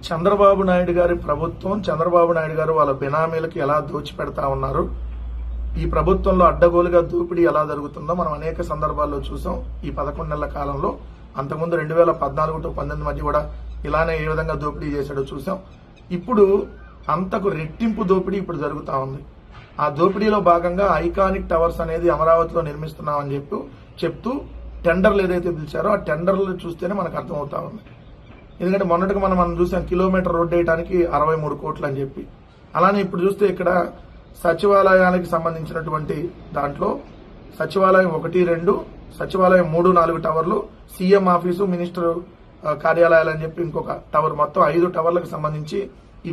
చంద్రబాబు నాయుడు గారి ప్రభుత్వం, చంద్రబాబు నాయుడు గారు వాళ్ళ బినామీలకు ఎలా దోచిపెడతా ఉన్నారు, ఈ ప్రభుత్వంలో అడ్డగోలుగా దోపిడీ ఎలా జరుగుతుందో మనం అనేక సందర్భాల్లో చూసాం. ఈ 11 నెలల కాలంలో అంతకుముందు 2014 టు 19 మధ్య కూడా ఇలానే ఏ విధంగా దోపిడీ చేశాడో చూసాం. ఇప్పుడు అంతకు రెట్టింపు దోపిడీ ఇప్పుడు జరుగుతా ఉంది. ఆ దోపిడీలో భాగంగా ఐకానిక్ టవర్స్ అనేది అమరావతిలో నిర్మిస్తున్నామని చెప్తూ టెండర్లు ఏదైతే పిలిచారో ఆ టెండర్లు చూస్తేనే మనకు అర్థమవుతా ఉంది. ఎందుకంటే మొన్నటికి మనం చూసాం కిలోమీటర్ రోడ్డు వేయడానికి 63 కోట్లు అని చెప్పి. అలానే ఇప్పుడు చూస్తే ఇక్కడ సచివాలయానికి సంబంధించినటువంటి దాంట్లో సచివాలయం 1, 2, సచివాలయం 3, 4 టవర్లు, సీఎం ఆఫీసు, మినిస్టర్ కార్యాలయాలు అని చెప్పి ఇంకొక టవర్, మొత్తం 5 టవర్లకు సంబంధించి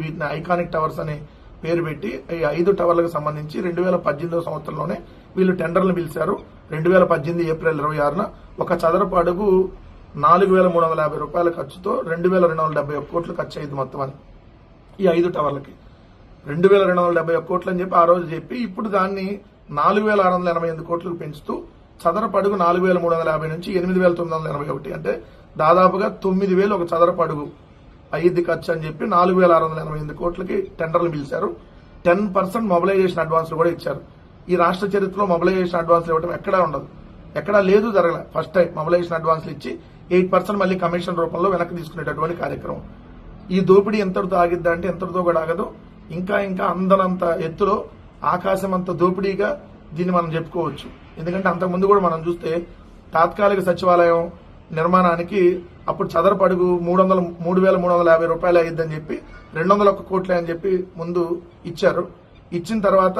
వీటిని ఐకానిక్ టవర్స్ అని పేరు పెట్టి ఈ 5 టవర్లకు సంబంధించి 2018 సంవత్సరంలోనే వీళ్ళు టెండర్లు పిలిచారు. 2018 ఏప్రిల్ 26న ఒక చదరపు అడుగు 4,350 రూపాయల ఖర్చుతో 2,271 కోట్లు ఖర్చు అయింది మొత్తం అని ఈ 5 టవర్లకి. 2,271 కోట్లు అని చెప్పి ఆ రోజు చెప్పి ఇప్పుడు దాన్ని 4,688 కోట్లకు పెంచుతూ చదరపు అడుగు 4,350 నుంచి 8,981, అంటే దాదాపుగా 9,000 ఒక చదరపు అడుగు అయ్యింది ఖర్చు అని చెప్పి 4,688 కోట్లకి టెండర్లు పిలిచారు. 10% మొబిలైజేషన్ అడ్వాన్స్లు కూడా ఇచ్చారు. ఈ రాష్ట్ర చరిత్రలో మొబిలైజేషన్ అడ్వాన్స్లు ఇవ్వడం ఎక్కడా ఉండదు, ఎక్కడా లేదు, జరగలే. ఫస్ట్ టైం మొబిలైజేషన్ అడ్వాన్స్లు ఇచ్చి 8% మళ్ళీ కమిషన్ రూపంలో వెనక్కి తీసుకునేటటువంటి కార్యక్రమం. ఈ దోపిడీ ఎంతటితో ఆగిద్దా అంటే ఎంతటితో కూడా ఆగదు. ఇంకా అందనంత ఎత్తులో ఆకాశం అంత దోపిడీగా దీన్ని మనం చెప్పుకోవచ్చు. ఎందుకంటే అంతకుముందు కూడా మనం చూస్తే తాత్కాలిక సచివాలయం నిర్మాణానికి అప్పుడు చదరపు అడుగు 3,350 రూపాయలు అయ్యిద్దని చెప్పి 201 కోట్లే అని చెప్పి ముందు ఇచ్చారు. ఇచ్చిన తర్వాత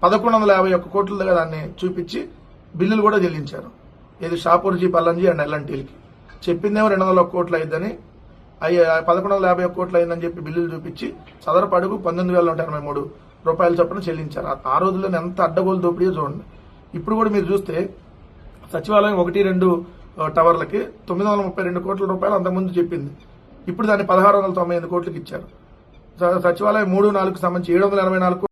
1,151 కోట్ల దాన్ని చూపించి బిల్లులు కూడా చెల్లించారు. ఇది షాపూర్జీ, పల్లంజీ అండ్ ఎల్ఎన్టీలకి చెప్పిందేమో 201 కోట్లు అయిందని, 1,151 కోట్లు అయిందని చెప్పి బిల్లులు చూపించి చదరపు అడుగు 19,183 రూపాయల చొప్పున చెల్లించారు. ఆ రోజుల్లోనే ఎంత అడ్డగోలు దోపిడీ చూడండి. ఇప్పుడు కూడా మీరు చూస్తే సచివాలయం 1, 2 టవర్లకి 932 కోట్ల రూపాయలు అంతకుముందు చెప్పింది. ఇప్పుడు దాన్ని 1,698 కోట్లకి ఇచ్చారు. సచివాలయం 3, 4కి సంబంధించి 784